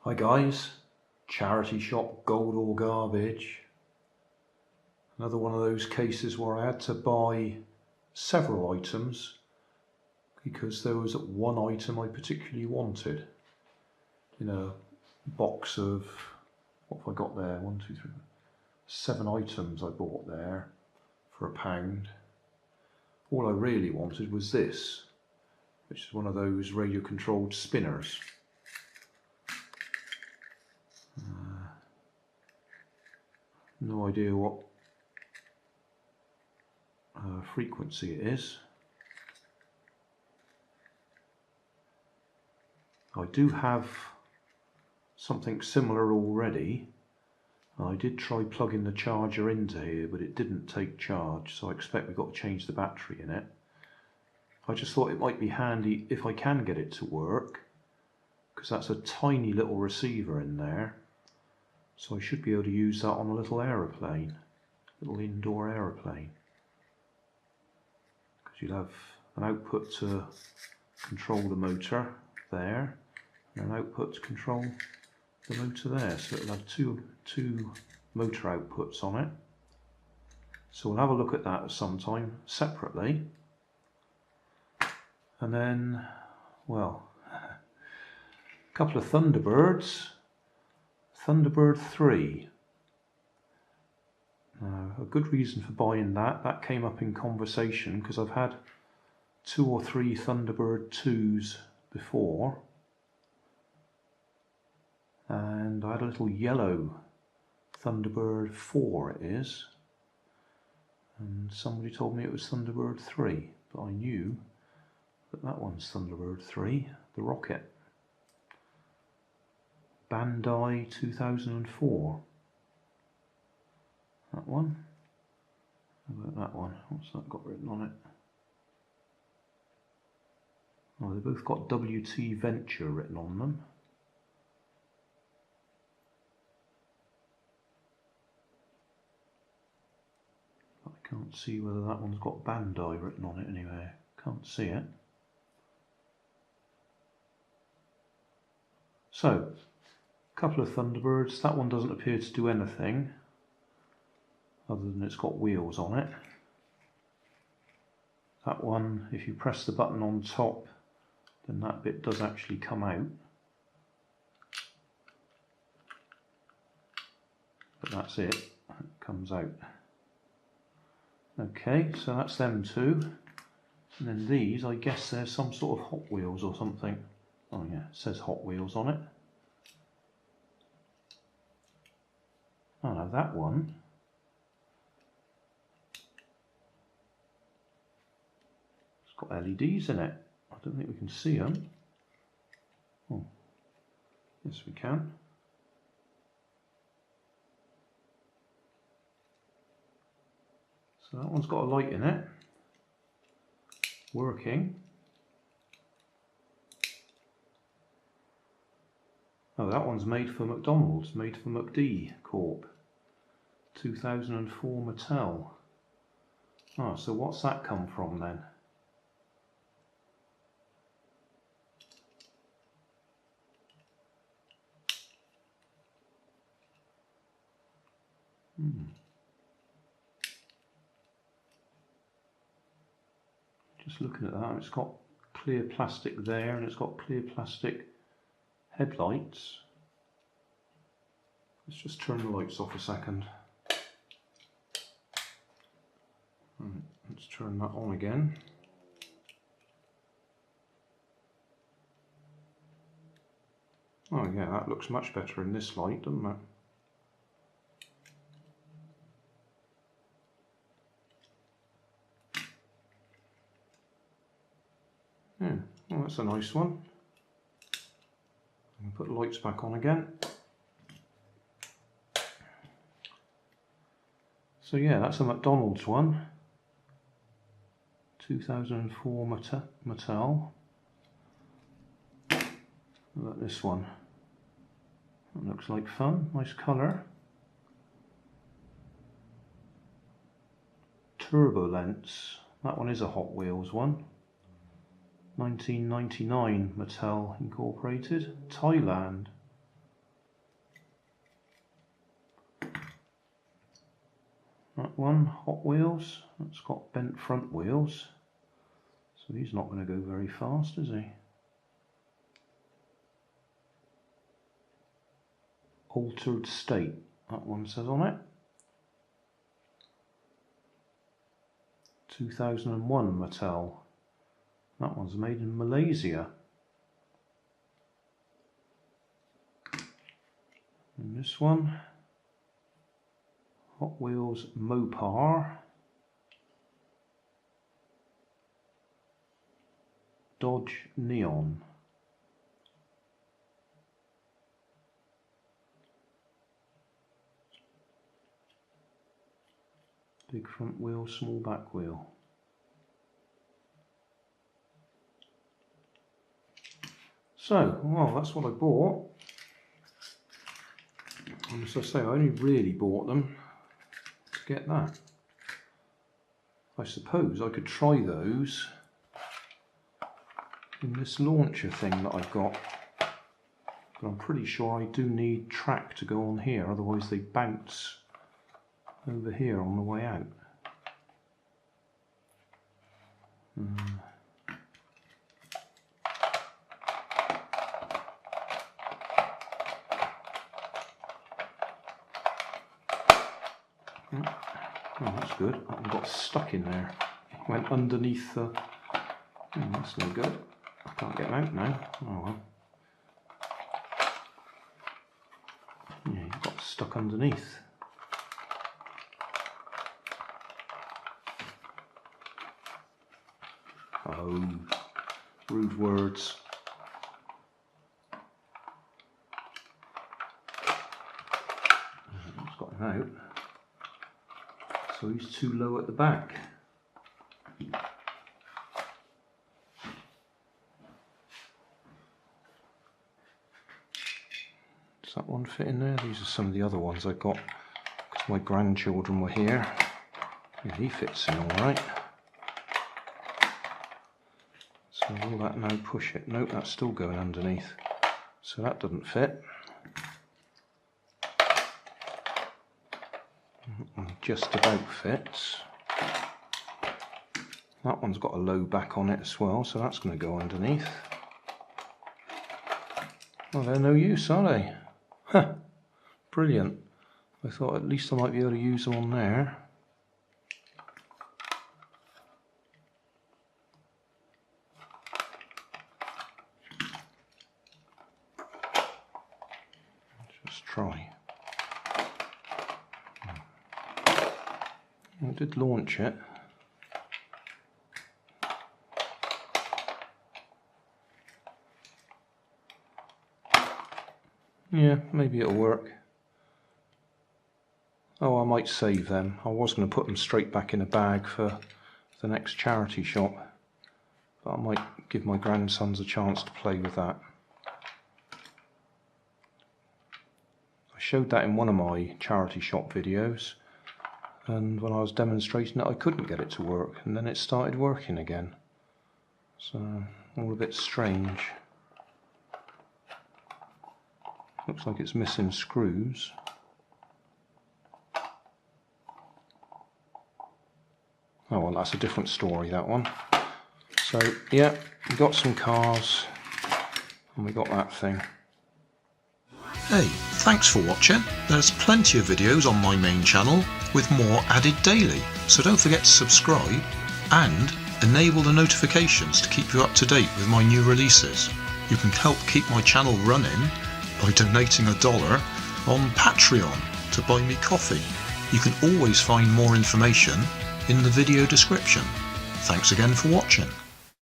Hi guys, charity shop gold or garbage. Another one of those cases where I had to buy several items because there was one item I particularly wanted. In a box of, what have I got there? 1, 2, 3, 7 items I bought there for £1. All I really wanted was this, which is one of those radio controlled spinners. No idea what frequency it is. I do have something similar already. I did try plugging the charger into here, but it didn't take charge, so I expect we've got to change the battery in it. I just thought it might be handy if I can get it to work, because that's a tiny little receiver in there. So I should be able to use that on a little aeroplane, little indoor aeroplane. Because you'll have an output to control the motor there, and an output to control the motor there. So it'll have two motor outputs on it. So we'll have a look at that at some time separately. And then, well, a couple of Thunderbirds. Thunderbird 3. A good reason for buying that came up in conversation because I've had 2 or 3 Thunderbird 2s before, and I had a little yellow Thunderbird 4 it is, and somebody told me it was Thunderbird 3, but I knew that one's Thunderbird 3, the rocket. Grandad 2004. That one. How about that one? What's that got written on it? Oh, they both got WT Venture written on them. I can't see whether that one's got Bandai written on it anyway. Can't see it. So, couple of Thunderbirds. That one doesn't appear to do anything other than it's got wheels on it. That one, if you press the button on top, then that bit does actually come out. But that's it, it comes out. Okay, so that's them two. And then these, I guess there's some sort of Hot Wheels or something. Oh yeah, it says Hot Wheels on it. Oh, now that one, it's got LEDs in it. I don't think we can see them. Oh, yes we can. So that one's got a light in it, working. Oh, that one's made for McDonald's, made for McD Corp. 2004 Mattel. Oh, so what's that come from then? Just looking at that, it's got clear plastic there and it's got clear plastic headlights. Let's just turn the lights off a second. Let's turn that on again. Oh yeah, that looks much better in this light, doesn't it? Yeah, well, that's a nice one. I'll put the lights back on again. So yeah, that's a McDonald's one. 2004 Mattel. Look at this one. That looks like fun, nice colour. Turbulence. That one is a Hot Wheels one. 1999 Mattel Incorporated, Thailand. That one, Hot Wheels, that's got bent front wheels, so he's not going to go very fast, is he? Altered State, that one says on it. 2001 Mattel. That one's made in Malaysia. And this one, Hot Wheels Mopar. Dodge Neon. Big front wheel, small back wheel. So, well, that's what I bought. And as I say, I only really bought them to get that. I suppose I could try those in this launcher thing that I've got. But I'm pretty sure I do need track to go on here, otherwise they bounce over here on the way out. Oh, that's good. That one got stuck in there. It went underneath the... Oh, that's no good. I can't get them out now. Oh well. Yeah, it got stuck underneath. Oh, rude words. It's got him out. So he's too low at the back. Does that one fit in there? These are some of the other ones I got because my grandchildren were here. Yeah, he fits in all right. So will that now push it? Nope, that's still going underneath. So that doesn't fit. Just about fits. That one's got a low back on it as well, so that's going to go underneath. Well, they're no use, are they? Huh, brilliant. I thought at least I might be able to use them on there. Just try. I did launch it. Yeah, maybe it'll work. Oh, I might save them. I was going to put them straight back in a bag for the next charity shop, but I might give my grandsons a chance to play with that. I showed that in one of my charity shop videos, and when I was demonstrating it I couldn't get it to work, and then it started working again. So, all a bit strange. Looks like it's missing screws. Oh well, that's a different story, that one. So yeah, we got some cars and we got that thing. Hey, thanks for watching. There's plenty of videos on my main channel with more added daily, so don't forget to subscribe and enable the notifications to keep you up to date with my new releases. You can help keep my channel running by donating $1 on Patreon to buy me coffee. You can always find more information in the video description. Thanks again for watching.